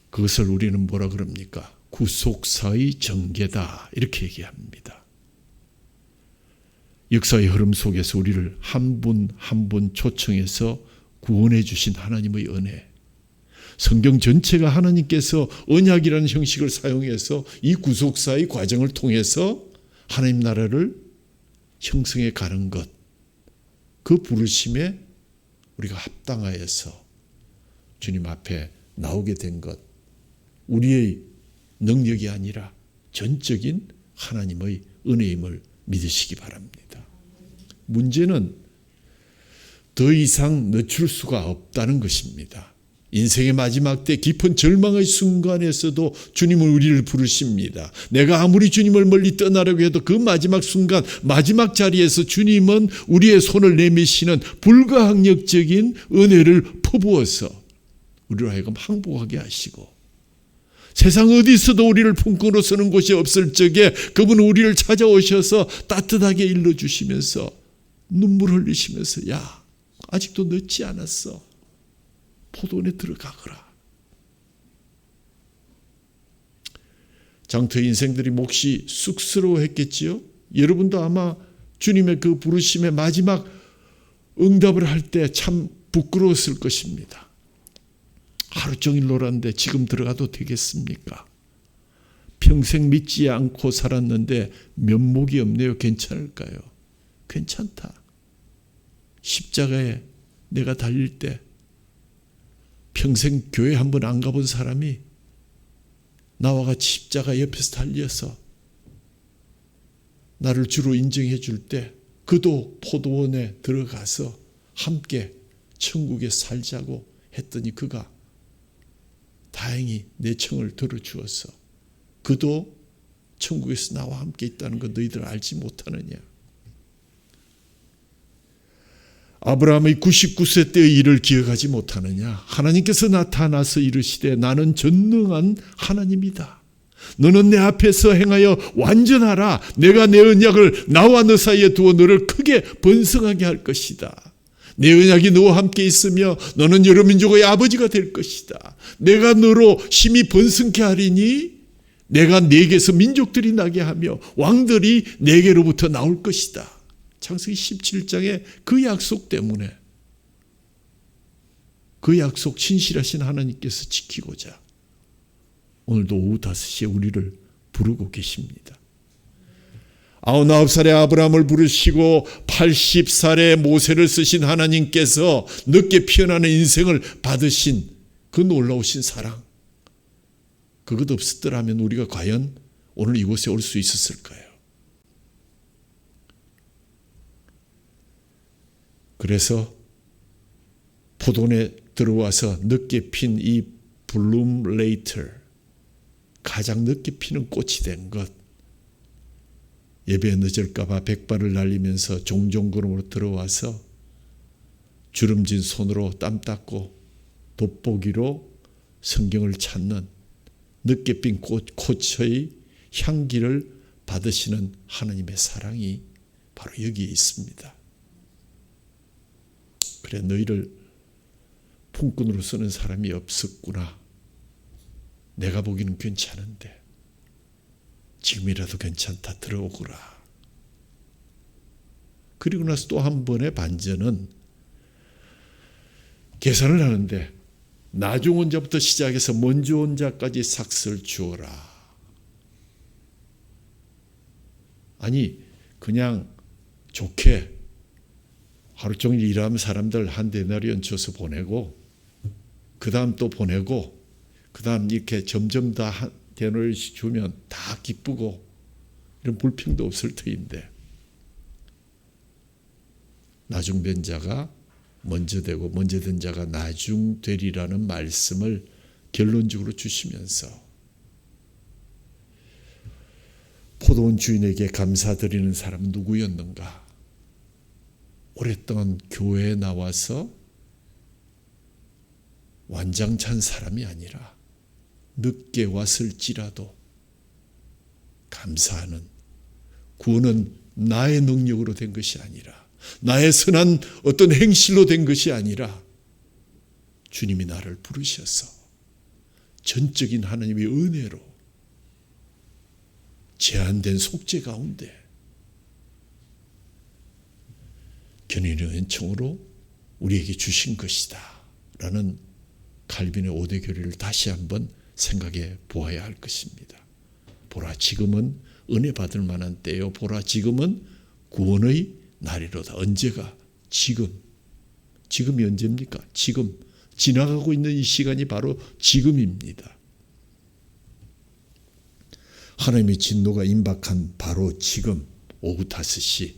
[SPEAKER 1] 그것을 우리는 뭐라 그럽니까? 구속사의 전개다 이렇게 얘기합니다. 역사의 흐름 속에서 우리를 한 분 한 분 초청해서 구원해 주신 하나님의 은혜, 성경 전체가 하나님께서 언약이라는 형식을 사용해서 이 구속사의 과정을 통해서 하나님 나라를 형성해 가는 것, 그 부르심에 우리가 합당하여서 주님 앞에 나오게 된 것, 우리의 능력이 아니라 전적인 하나님의 은혜임을 믿으시기 바랍니다. 문제는 더 이상 늦출 수가 없다는 것입니다. 인생의 마지막 때 깊은 절망의 순간에서도 주님은 우리를 부르십니다. 내가 아무리 주님을 멀리 떠나려고 해도 그 마지막 순간, 마지막 자리에서 주님은 우리의 손을 내미시는 불가항력적인 은혜를 퍼부어서 우리로 하여금 항복하게 하시고 세상 어디서도 우리를 품고로 서는 곳이 없을 적에 그분은 우리를 찾아오셔서 따뜻하게 일러주시면서 눈물 흘리시면서 야 아직도 늦지 않았어. 포도원에 들어가거라. 장터의 인생들이 몹시 쑥스러워했겠지요. 여러분도 아마 주님의 그 부르심의 마지막 응답을 할 때 참 부끄러웠을 것입니다. 하루 종일 놀았는데 지금 들어가도 되겠습니까? 평생 믿지 않고 살았는데 면목이 없네요. 괜찮을까요? 괜찮다. 십자가에 내가 달릴 때 평생 교회 한 번 안 가본 사람이 나와 같이 십자가 옆에서 달려서 나를 주로 인정해 줄 때 그도 포도원에 들어가서 함께 천국에 살자고 했더니 그가 다행히 내 청을 들어주어서 그도 천국에서 나와 함께 있다는 것 너희들 알지 못하느냐. 아브라함의 99세 때의 일을 기억하지 못하느냐. 하나님께서 나타나서 이르시되 나는 전능한 하나님이다. 너는 내 앞에서 행하여 완전하라. 내가 내 언약을 나와 너 사이에 두어 너를 크게 번성하게 할 것이다. 내 언약이 너와 함께 있으며 너는 여러 민족의 아버지가 될 것이다. 내가 너로 심히 번성케 하리니 내가 네게서 민족들이 나게 하며 왕들이 네게로부터 나올 것이다. 창세기 17장의 그 약속 때문에 그 약속 신실하신 하나님께서 지키고자 오늘도 오후 5시에 우리를 부르고 계십니다. 99살의 아브라함을 부르시고 80살의 모세를 쓰신 하나님께서 늦게 피어나는 인생을 받으신 그 놀라우신 사랑, 그것 없었더라면 우리가 과연 오늘 이곳에 올 수 있었을까요? 그래서 포도원에 들어와서 늦게 핀 이 블룸 레이터, 가장 늦게 피는 꽃이 된 것, 예배에 늦을까 봐 백발을 날리면서 종종걸음으로 들어와서 주름진 손으로 땀 닦고 돋보기로 성경을 찾는 늦게 핀 꽃의 향기를 받으시는 하나님의 사랑이 바로 여기에 있습니다. 그래, 너희를 품꾼으로 쓰는 사람이 없었구나. 내가 보기는 괜찮은데 지금이라도 괜찮다. 들어오거라. 그리고 나서 또 한 번의 반전은 계산을 하는데 나중 온 자부터 시작해서 먼저 온 자까지 삭슬 주어라. 아니 그냥 좋게 하루 종일 일하면 사람들 한 데나리온 줘서 보내고 그 다음 또 보내고 그 다음 이렇게 점점 다 한 데나리온씩 주면 다 기쁘고 이런 불평도 없을 터인데 나중된 자가 먼저 되고 먼저 된 자가 나중되리라는 말씀을 결론적으로 주시면서 포도원 주인에게 감사드리는 사람은 누구였는가? 오랫동안 교회에 나와서 완장찬 사람이 아니라 늦게 왔을지라도 감사하는, 구원은 나의 능력으로 된 것이 아니라 나의 선한 어떤 행실로 된 것이 아니라 주님이 나를 부르셔서 전적인 하나님의 은혜로 제한된 속죄 가운데 견인의 은총으로 우리에게 주신 것이다 라는 칼빈의 5대 교리를 다시 한번 생각해 보아야 할 것입니다. 보라, 지금은 은혜 받을 만한 때요. 보라, 지금은 구원의 날이로다. 언제가? 지금이 언제입니까? 지금. 지나가고 있는 이 시간이 바로 지금입니다. 하나님의 진노가 임박한 바로 지금 오후 5시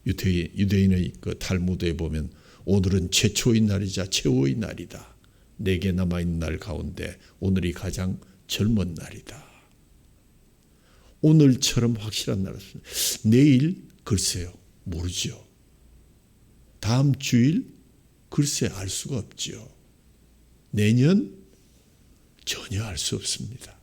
[SPEAKER 1] 유대인의 그 탈무드에 보면 오늘은 최초의 날이자 최후의 날이다. 내게 남아있는 날 가운데 오늘이 가장 젊은 날이다. 오늘처럼 확실한 날. 내일 글쎄요. 모르죠. 다음 주일 글쎄 알 수가 없죠. 내년 전혀 알 수 없습니다.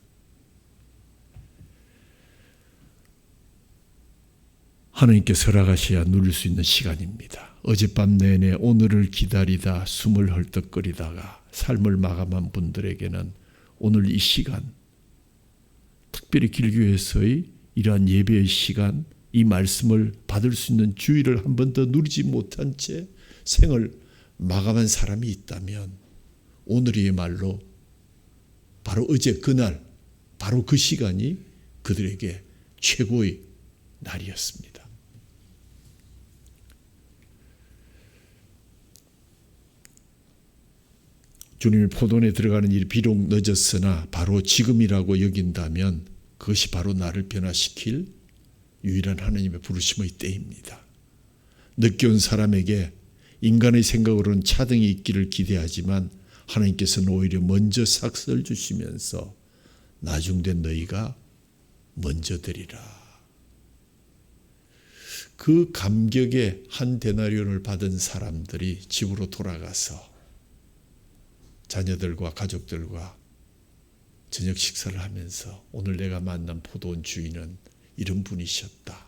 [SPEAKER 1] 하나님께서 허락하셔야 누릴 수 있는 시간입니다. 어젯밤 내내 오늘을 기다리다 숨을 헐떡거리다가 삶을 마감한 분들에게는 오늘 이 시간, 특별히 길교에서의 이러한 예배의 시간, 이 말씀을 받을 수 있는 주의를 한 번 더 누리지 못한 채 생을 마감한 사람이 있다면 오늘이야말로 바로 어제 그날, 바로 그 시간이 그들에게 최고의 날이었습니다. 주님이 포도원에 들어가는 일이 비록 늦었으나 바로 지금이라고 여긴다면 그것이 바로 나를 변화시킬 유일한 하나님의 부르심의 때입니다. 늦게 온 사람에게 인간의 생각으로는 차등이 있기를 기대하지만 하나님께서는 오히려 먼저 삭설 주시면서 나중된 너희가 먼저 되리라. 그 감격의 한 데나리온을 받은 사람들이 집으로 돌아가서 자녀들과 가족들과 저녁 식사를 하면서 오늘 내가 만난 포도원 주인은 이런 분이셨다.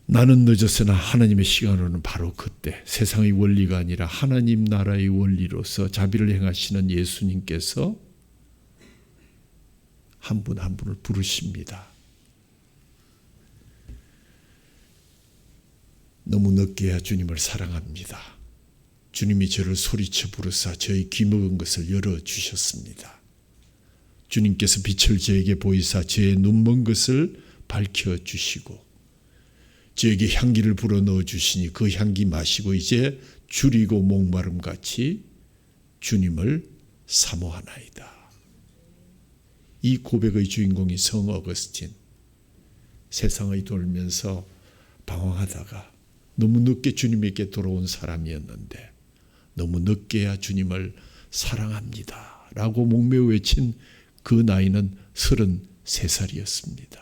[SPEAKER 1] 나는 늦었으나 하나님의 시간으로는 바로 그때 세상의 원리가 아니라 하나님 나라의 원리로서 자비를 행하시는 예수님께서 한 분 한 분을 부르십니다. 너무 늦게야 주님을 사랑합니다. 주님이 저를 소리쳐 부르사 저의 귀먹은 것을 열어주셨습니다. 주님께서 빛을 저에게 보이사 저의 눈먼 것을 밝혀주시고 저에게 향기를 불어넣어 주시니 그 향기 마시고 이제 줄이고 목마름같이 주님을 사모하나이다. 이 고백의 주인공이 성 어거스틴. 세상을 돌면서 방황하다가 너무 늦게 주님에게 돌아온 사람이었는데 너무 늦게야 주님을 사랑합니다 라고 목매어 외친 그 나이는 33살이었습니다.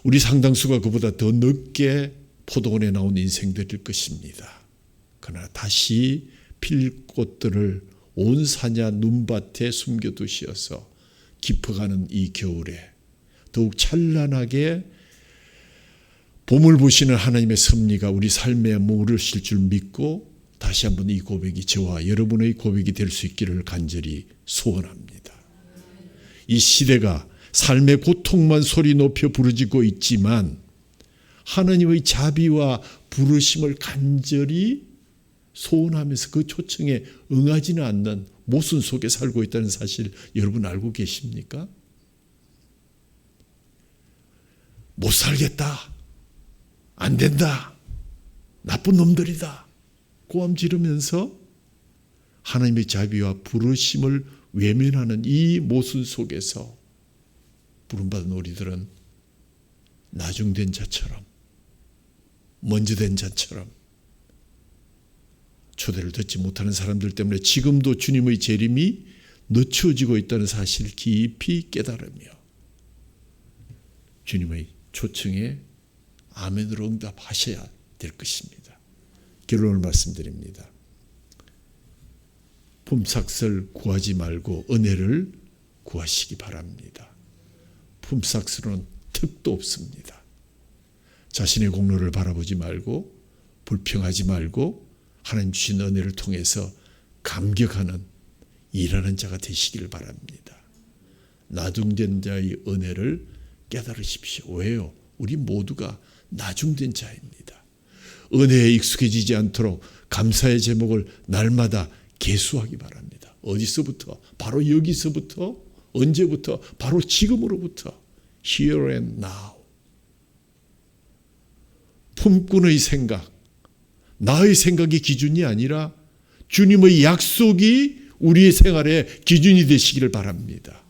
[SPEAKER 1] 우리 상당수가 그보다 더 늦게 포도원에 나온 인생들일 것입니다. 그러나 다시 필 꽃들을 온 사냐 눈밭에 숨겨두셔서 깊어가는 이 겨울에 더욱 찬란하게 봄을 보시는 하나님의 섭리가 우리 삶에 머무르실 줄 믿고 다시 한번 이 고백이 저와 여러분의 고백이 될 수 있기를 간절히 소원합니다. 이 시대가 삶의 고통만 소리 높여 부르짖고 있지만 하나님의 자비와 부르심을 간절히 소원하면서 그 초청에 응하지는 않는 모순 속에 살고 있다는 사실 여러분 알고 계십니까? 못 살겠다, 안 된다, 나쁜 놈들이다 고함 지르면서 하나님의 자비와 부르심을 외면하는 이 모순 속에서 부름받은 우리들은 나중된 자처럼, 먼저 된 자처럼 초대를 듣지 못하는 사람들 때문에 지금도 주님의 재림이 늦춰지고 있다는 사실을 깊이 깨달으며 주님의 초청에 아멘으로 응답하셔야 될 것입니다. 결론을 말씀드립니다. 품삯을 구하지 말고 은혜를 구하시기 바랍니다. 품삯으로는 득도 없습니다. 자신의 공로를 바라보지 말고 불평하지 말고 하나님 주신 은혜를 통해서 감격하는 일하는 자가 되시기를 바랍니다. 나중된 자의 은혜를 깨달으십시오. 왜요? 우리 모두가 나중된 자입니다. 은혜에 익숙해지지 않도록 감사의 제목을 날마다 계수하기 바랍니다. 어디서부터? 바로 여기서부터? 언제부터? 바로 지금으로부터. Here and now. 품꾼의 생각, 나의 생각이 기준이 아니라 주님의 약속이 우리의 생활의 기준이 되시기를 바랍니다.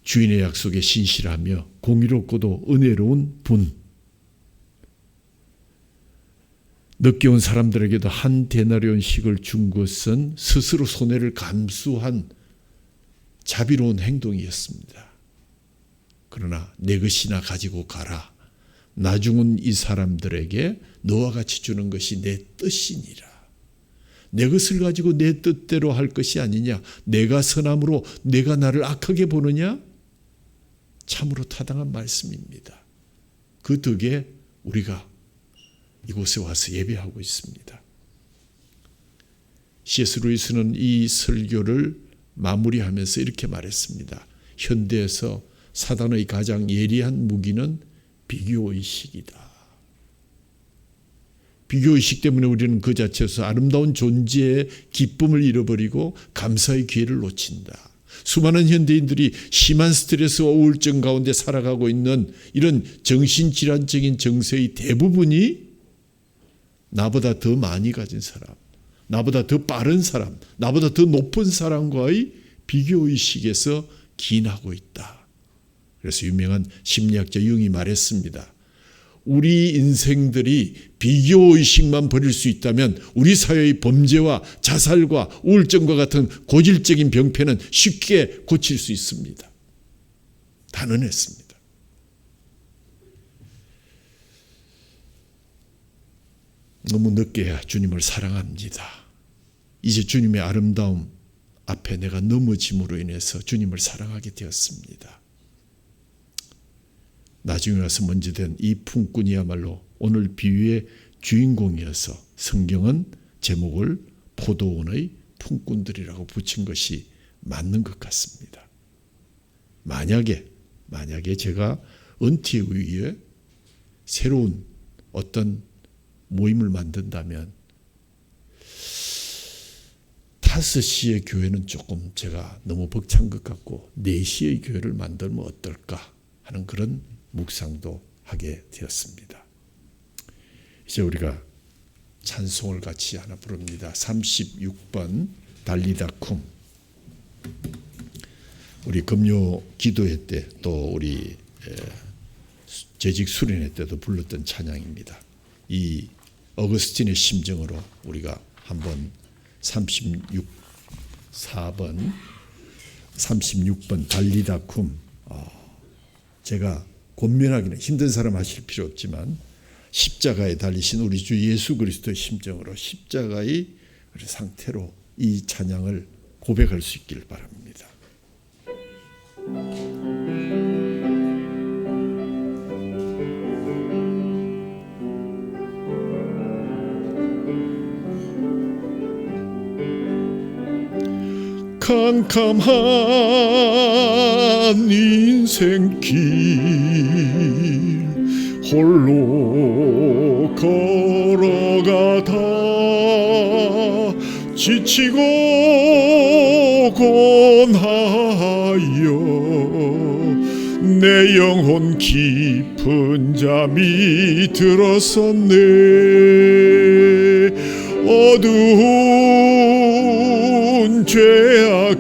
[SPEAKER 1] 주인의 약속에 신실하며 공의롭고도 은혜로운 분. 늦게 온 사람들에게도 한 데나리온씩을 준 것은 스스로 손해를 감수한 자비로운 행동이었습니다. 그러나 내 것이나 가지고 가라. 나중은 이 사람들에게 너와 같이 주는 것이 내 뜻이니라. 내 것을 가지고 내 뜻대로 할 것이 아니냐. 내가 선함으로 내가 나를 악하게 보느냐. 참으로 타당한 말씀입니다. 그 덕에 우리가 이곳에 와서 예배하고 있습니다. C.S. 루이스는 이 설교를 마무리하면서 이렇게 말했습니다. 현대에서 사단의 가장 예리한 무기는 비교의식이다. 비교의식 때문에 우리는 그 자체에서 아름다운 존재의 기쁨을 잃어버리고 감사의 기회를 놓친다. 수많은 현대인들이 심한 스트레스와 우울증 가운데 살아가고 있는 이런 정신질환적인 정세의 대부분이 나보다 더 많이 가진 사람, 나보다 더 빠른 사람, 나보다 더 높은 사람과의 비교의식에서 기인하고 있다. 그래서 유명한 심리학자 융이 말했습니다. 우리 인생들이 비교의식만 버릴 수 있다면 우리 사회의 범죄와 자살과 우울증과 같은 고질적인 병폐는 쉽게 고칠 수 있습니다. 단언했습니다. 너무 늦게야 주님을 사랑합니다. 이제 주님의 아름다움 앞에 내가 넘어짐으로 인해서 주님을 사랑하게 되었습니다. 나중에 와서 먼저 된 이 품꾼이야말로 오늘 비유의 주인공이어서 성경은 제목을 포도원의 품꾼들이라고 붙인 것이 맞는 것 같습니다. 만약에 제가 은퇴 후에 새로운 어떤 모임을 만든다면 5시의 교회는 조금 제가 너무 벅찬 것 같고 4시의 교회를 만들면 어떨까 하는 그런 묵상도 하게 되었습니다. 이제 우리가 찬송을 같이 하나 부릅니다. 36번 달리다 쿰. 우리 금요 기도회 때 또 우리 재직 수련회 때도 불렀던 찬양입니다. 이 어거스틴의 심정으로 우리가 한번 36번 달리다 쿰. 제가 권면하기는 힘든 사람 하실 필요 없지만 십자가에 달리신 우리 주 예수 그리스도의 심정으로 십자가의 상태로 이 찬양을 고백할 수 있길 바랍니다. 캄캄한 인생길 홀로 걸어가다 지치고 고나여 내 영혼 깊은 잠이 들었었네. 어두운 죄악의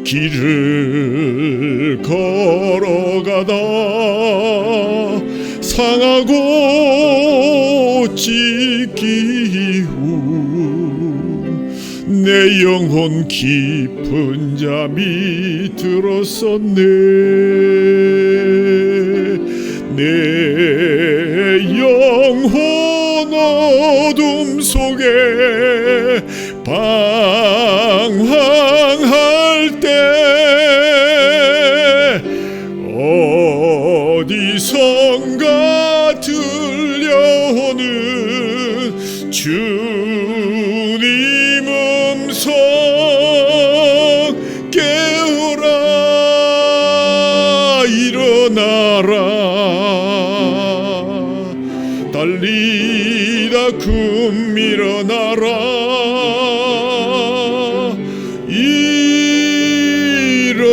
[SPEAKER 1] 길을 걸어가다 상하고 찢기운 내 영혼 깊은 잠이 들었었네. 내 영혼 어둠 속에 방황할 때 어디선가 들려오는 주님 음성 깨어라 일어나라 달리다 금 일어나라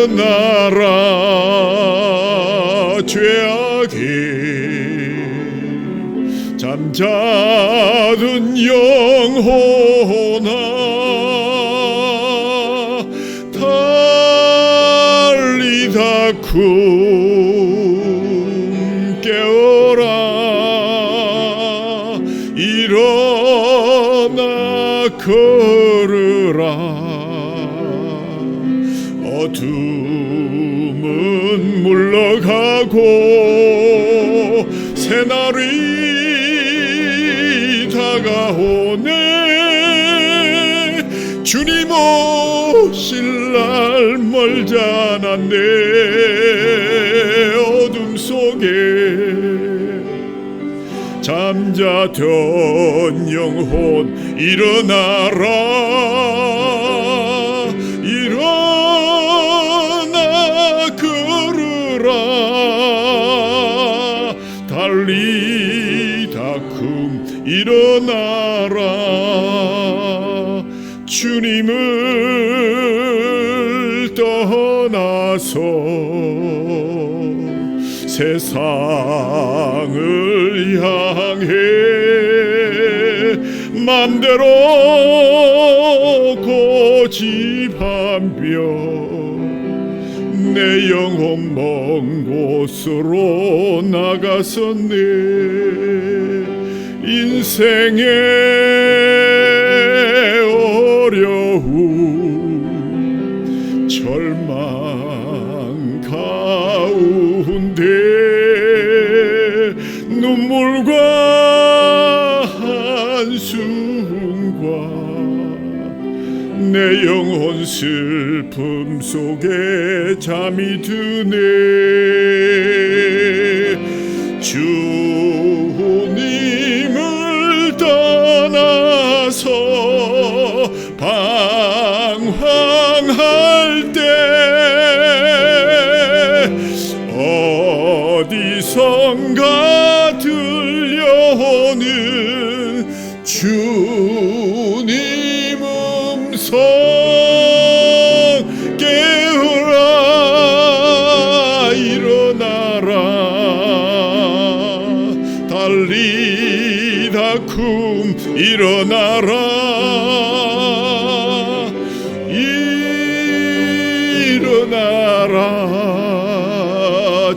[SPEAKER 1] 일어나라 죄악에 잠자던 영혼아 달리다 금 깨어라 일어나 걸으라 어둠은 물러가고 새날이 다가오네 주님 오실 날 멀잖았네 어둠 속에 잠자던 영혼 일어나라 일어나 걸으라 달리다 금 일어나라 주님을 떠나서 세상을 향해 맘대로 고집하며 내 영혼 먼 곳으로 나갔었네 인생의 어려움 절망 가운데 눈물과 한숨과 내 영혼 슬픔 속에 잠이 드네 주님을 떠나서 방황할 때 어디선가 들려오는 주님 음성 깨어라 일어나라 달리다 금 일어나라 일어나라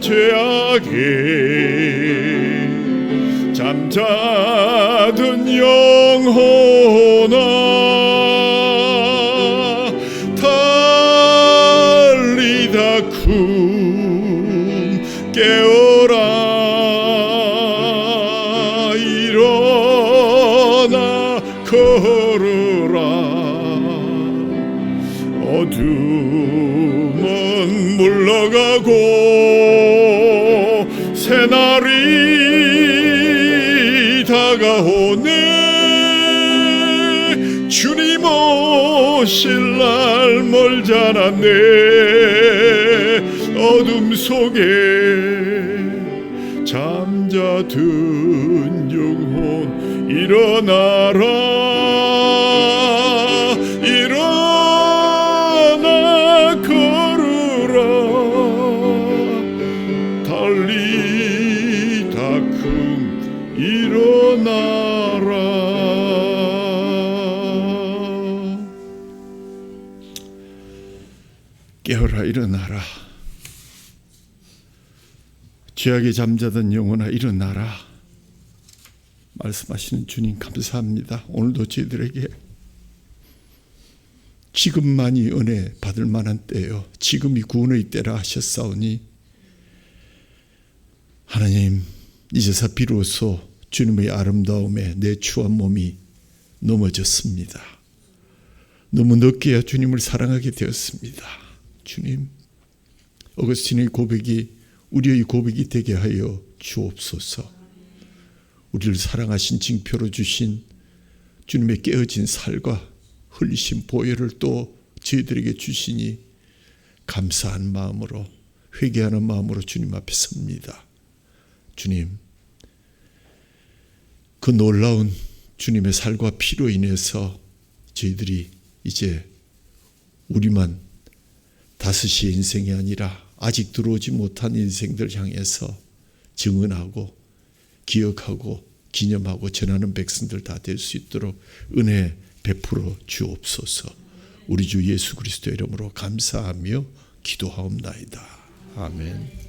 [SPEAKER 1] 죄악에 잠자던 영혼아 달리다 금 깨어라 일어나 걸으라 어둠은 물러가고 새날이 다가오네 주님 오실 날 멀잖았네 어둠 속에 잠자든 영혼 일어나라 일어나 걸으라 깨어라 일어나라. 죄악에 잠자던 영혼아 일어나라. 말씀하시는 주님 감사합니다. 오늘도 저희들에게 지금만이 은혜 받을 만한 때요, 지금이 구원의 때라 하셨사오니 하나님, 이제서 비로소 주님의 아름다움에 내 추한 몸이 넘어졌습니다. 너무 늦게야 주님을 사랑하게 되었습니다. 주님, 어거스틴의 고백이 우리의 고백이 되게 하여 주옵소서. 우리를 사랑하신 징표로 주신 주님의 깨어진 살과 흘리신 보혈을 또 저희들에게 주시니 감사한 마음으로, 회개하는 마음으로 주님 앞에 섭니다. 주님, 그 놀라운 주님의 살과 피로 인해서 저희들이 이제 우리만 다섯이 인생이 아니라 아직 들어오지 못한 인생들 향해서 증언하고 기억하고 기념하고 전하는 백성들 다 될 수 있도록 은혜 베풀어 주옵소서. 우리 주 예수 그리스도의 이름으로 감사하며 기도하옵나이다. 아멘.